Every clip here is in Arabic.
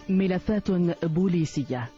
ملفات بوليسية،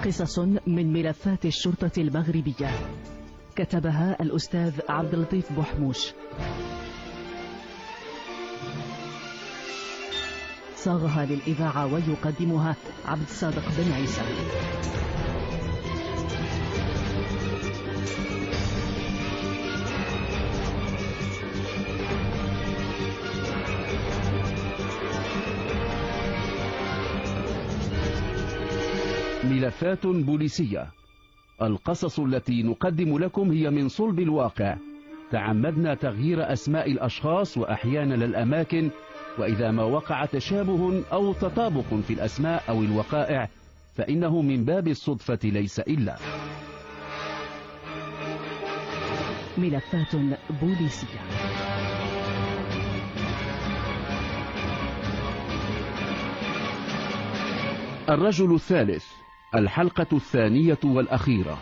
قصص من ملفات الشرطة المغربية، كتبها الأستاذ عبد اللطيف بوحموش، صاغها للإذاعة ويقدمها عبد الصادق بن عيسى. ملفات بوليسية، القصص التي نقدم لكم هي من صلب الواقع. تعمدنا تغيير أسماء الأشخاص وأحيانا الأماكن، وإذا ما وقع تشابه أو تطابق في الأسماء أو الوقائع فإنه من باب الصدفة ليس إلا. ملفات بوليسية. الرجل الثالث، الحلقة الثانية والأخيرة.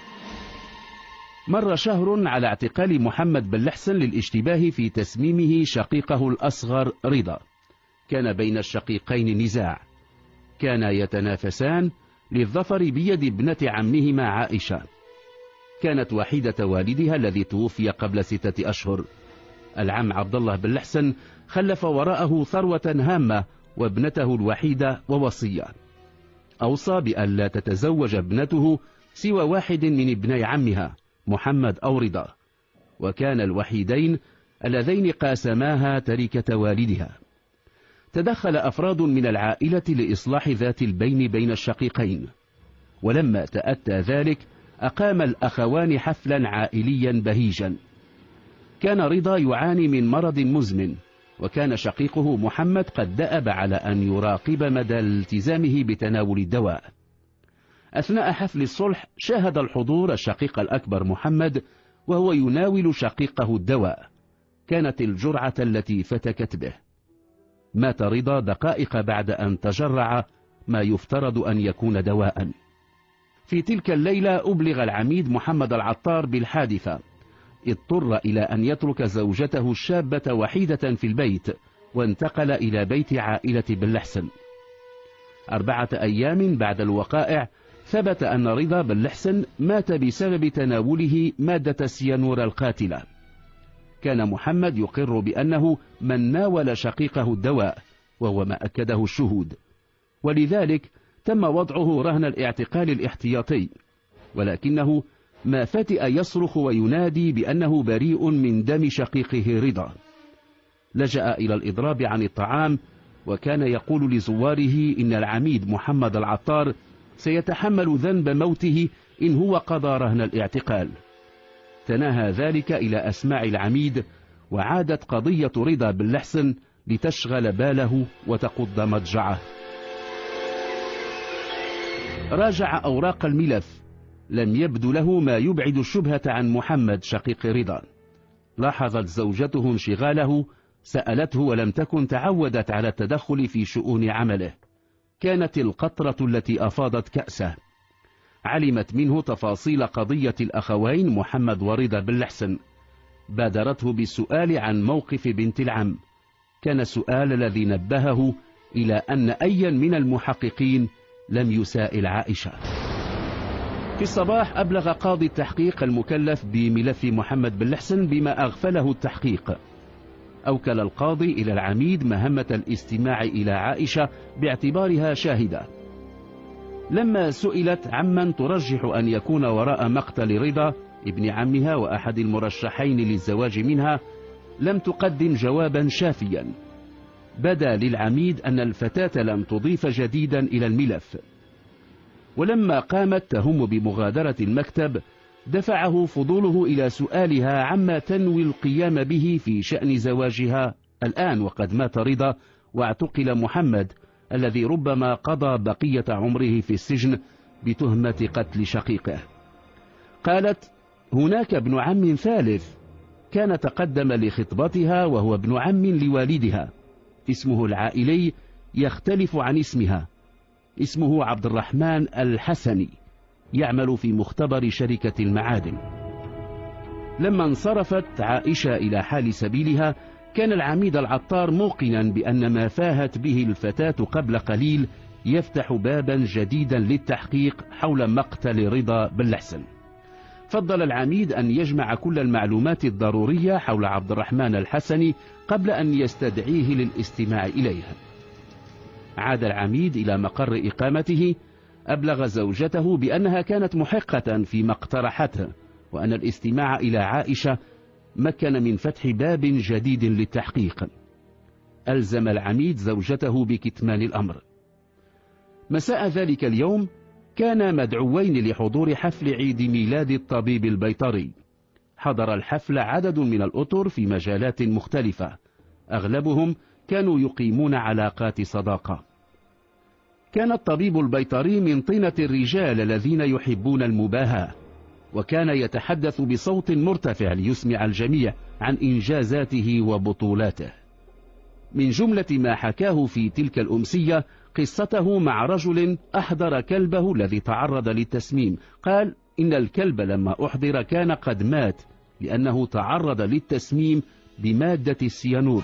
مر شهر على اعتقال محمد بن لحسن للاشتباه في تسميمه شقيقه الأصغر رضا. كان بين الشقيقين نزاع، كانا يتنافسان للظفر بيد ابنة عمهما عائشة. كانت وحيدة والدها الذي توفي قبل 6 أشهر. العم عبد الله بن لحسن خلف وراءه ثروة هامة وابنته الوحيدة ووصية. أوصى بأن لا تتزوج ابنته سوى واحد من ابني عمها، محمد أو رضا، وكان الوحيدين اللذين قاسماها تركة والدها. تدخل أفراد من العائلة لإصلاح ذات البين بين الشقيقين، ولما تأتى ذلك أقام الأخوان حفلا عائليا بهيجا. كان رضا يعاني من مرض مزمن، وكان شقيقه محمد قد دأب على أن يراقب مدى التزامه بتناول الدواء. أثناء حفل الصلح شاهد الحضور الشقيق الأكبر محمد وهو يناول شقيقه الدواء. كانت الجرعة التي فتكت به. مات رضا دقائق بعد أن تجرع ما يفترض أن يكون دواء. في تلك الليلة أبلغ العميد محمد العطار بالحادثة. اضطر إلى أن يترك زوجته الشابة وحيدة في البيت، وانتقل إلى بيت عائلة بن لحسن. 4 أيام بعد الوقائع ثبت أن رضا بن لحسن مات بسبب تناوله مادة السيانور القاتلة. كان محمد يقر بأنه من ناول شقيقه الدواء، وهو ما أكده الشهود، ولذلك تم وضعه رهن الاعتقال الاحتياطي، ولكنه ما فتئ يصرخ وينادي بأنه بريء من دم شقيقه رضا. لجأ إلى الإضراب عن الطعام، وكان يقول لزواره إن العميد محمد العطار سيتحمل ذنب موته إن هو قضى رهن الاعتقال. تناهى ذلك إلى أسماع العميد، وعادت قضية رضا بن لحسن لتشغل باله وتقض مضجعه. راجع أوراق الملف، لم يبدو له ما يبعد الشبهة عن محمد شقيق رضا. لاحظت زوجته انشغاله، سألته ولم تكن تعودت على التدخل في شؤون عمله. كانت القطرة التي أفاضت كأسه. علمت منه تفاصيل قضية الأخوين محمد ورضا بن لحسن. بادرته بالسؤال عن موقف بنت العم. كان السؤال الذي نبهه إلى أن أيا من المحققين لم يسائل عائشة. في الصباح أبلغ قاضي التحقيق المكلف بملف محمد بن لحسن بما أغفله التحقيق. أوكل القاضي إلى العميد مهمة الاستماع إلى عائشة باعتبارها شاهدة. لما سئلت عمن ترجح أن يكون وراء مقتل رضا ابن عمها وأحد المرشحين للزواج منها، لم تقدم جوابا شافيا. بدا للعميد أن الفتاة لم تضيف جديدا إلى الملف. ولما قامت تهم بمغادرة المكتب، دفعه فضوله إلى سؤالها عما تنوي القيام به في شأن زواجها الآن وقد مات رضا واعتقل محمد الذي ربما قضى بقية عمره في السجن بتهمة قتل شقيقه. قالت: هناك ابن عم ثالث كان تقدم لخطبتها وهو ابن عم لوالدها، اسمه العائلي يختلف عن اسمها. اسمه عبد الرحمن الحسني، يعمل في مختبر شركة المعادن. لما انصرفت عائشة إلى حال سبيلها، كان العميد العطار موقنا بأن ما فاهت به الفتاة قبل قليل يفتح بابا جديدا للتحقيق حول مقتل رضا بلحسن. فضل العميد أن يجمع كل المعلومات الضرورية حول عبد الرحمن الحسني قبل أن يستدعيه للاستماع إليها. عاد العميد إلى مقر إقامته، أبلغ زوجته بأنها كانت محقة فيما اقترحته، وأن الاستماع إلى عائشة مكن من فتح باب جديد للتحقيق. ألزم العميد زوجته بكتمان الأمر. مساء ذلك اليوم كان مدعوين لحضور حفل عيد ميلاد الطبيب البيطري. حضر الحفل عدد من الأطر في مجالات مختلفة، أغلبهم كانوا يقيمون علاقات صداقة. كان الطبيب البيطري من طينة الرجال الذين يحبون المباهاة، وكان يتحدث بصوت مرتفع ليسمع الجميع عن إنجازاته وبطولاته. من جملة ما حكاه في تلك الأمسية قصته مع رجل أحضر كلبه الذي تعرض للتسميم. قال إن الكلب لما أحضر كان قد مات لأنه تعرض للتسميم بمادة السيانور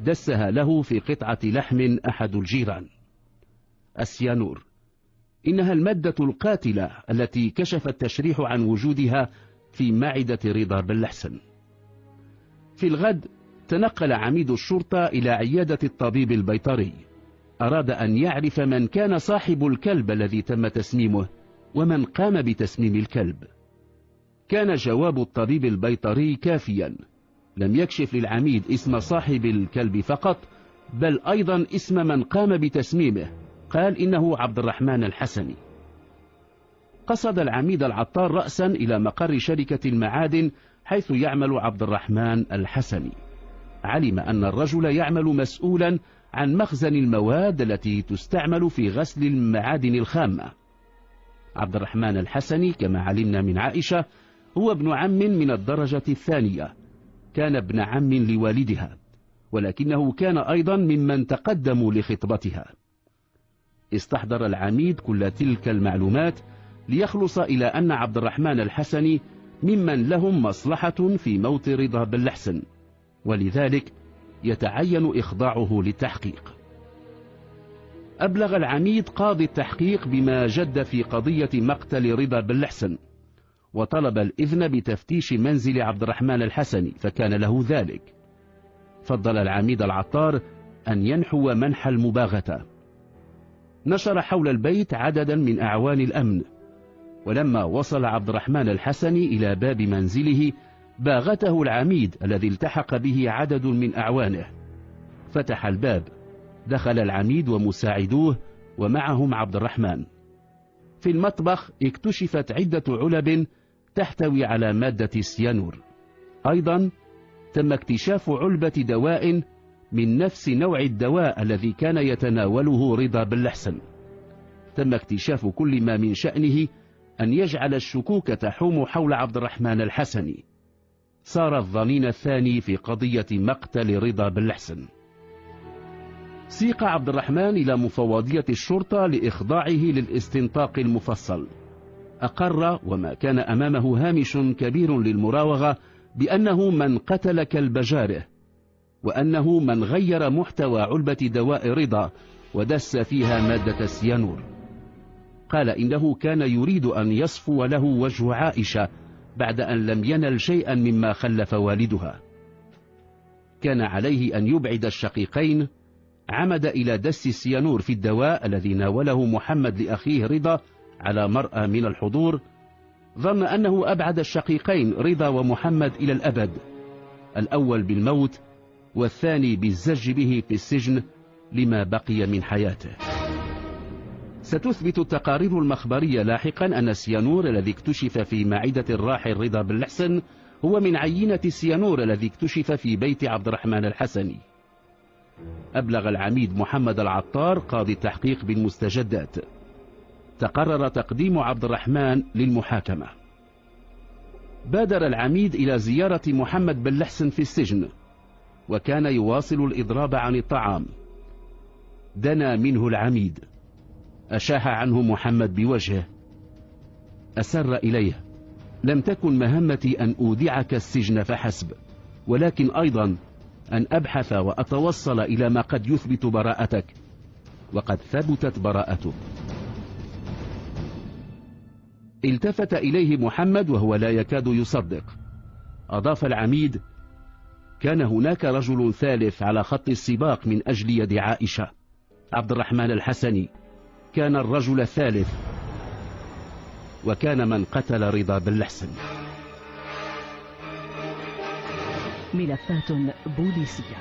دسها له في قطعة لحم أحد الجيران. السيانور إنها المادة القاتلة التي كشف التشريح عن وجودها في معدة رضا بلحسن. في الغد تنقل عميد الشرطة إلى عيادة الطبيب البيطري. أراد أن يعرف من كان صاحب الكلب الذي تم تسميمه ومن قام بتسميم الكلب. كان جواب الطبيب البيطري كافيا، لم يكشف للعميد اسم صاحب الكلب فقط، بل أيضا اسم من قام بتسميمه. قال إنه عبد الرحمن الحسني. قصد العميد العطار رأسا إلى مقر شركة المعادن حيث يعمل عبد الرحمن الحسني. علم أن الرجل يعمل مسؤولا عن مخزن المواد التي تستعمل في غسل المعادن الخامة. عبد الرحمن الحسني كما علمنا من عائشة هو ابن عم من الدرجة الثانية، كان ابن عم لوالدها، ولكنه كان أيضا ممن تقدموا لخطبتها. استحضر العميد كل تلك المعلومات ليخلص إلى أن عبد الرحمن الحسني ممن لهم مصلحة في موت رضا بلحسن، ولذلك يتعين إخضاعه للتحقيق. أبلغ العميد قاضي التحقيق بما جد في قضية مقتل رضا بلحسن، وطلب الإذن بتفتيش منزل عبد الرحمن الحسني، فكان له ذلك. فضل العميد العطار أن ينحو منحى المباغتة. نشر حول البيت عددا من أعوان الأمن، ولما وصل عبد الرحمن الحسني إلى باب منزله باغته العميد الذي التحق به عدد من أعوانه. فتح الباب، دخل العميد ومساعدوه ومعهم عبد الرحمن. في المطبخ اكتشفت عدة علب تحتوي على مادة السيانور. أيضا تم اكتشاف علبة دواء من نفس نوع الدواء الذي كان يتناوله رضا بلحسن. تم اكتشاف كل ما من شأنه أن يجعل الشكوك تحوم حول عبد الرحمن الحسني. صار الظنين الثاني في قضية مقتل رضا بلحسن. سيق عبد الرحمن إلى مفوضية الشرطة لإخضاعه للاستنطاق المفصل. أقر وما كان أمامه هامش كبير للمراوغة بأنه من قتل كلب جاره، وأنه من غير محتوى علبة دواء رضا ودس فيها مادة السيانور. قال إنه كان يريد أن يصفو له وجه عائشة بعد أن لم ينل شيئا مما خلف والدها. كان عليه أن يبعد الشقيقين. عمد إلى دس السيانور في الدواء الذي ناوله محمد لأخيه رضا على مرأى من الحضور. ظن أنه أبعد الشقيقين رضا ومحمد إلى الأبد، الأول بالموت والثاني بالزج به في السجن لما بقي من حياته. ستثبت التقارير المخبرية لاحقا أن السيانور الذي اكتشف في معدة الراحل رضا بلحسن هو من عينة السيانور الذي اكتشف في بيت عبد الرحمن الحسني. أبلغ العميد محمد العطار قاضي التحقيق بالمستجدات. تقرر تقديم عبد الرحمن للمحاكمة. بادر العميد إلى زيارة محمد بلحسن في السجن، وكان يواصل الإضراب عن الطعام. دنا منه العميد، أشاح عنه محمد بوجهه، أسر إليه: لم تكن مهمتي أن أودعك السجن فحسب، ولكن أيضا أن أبحث وأتوصل إلى ما قد يثبت براءتك، وقد ثبتت براءته. التفت إليه محمد وهو لا يكاد يصدق. أضاف العميد: كان هناك رجل ثالث على خط السباق من أجل يد عائشة، عبد الرحمن الحسني كان الرجل الثالث، وكان من قتل رضا بلحسن. ملفات بوليسية.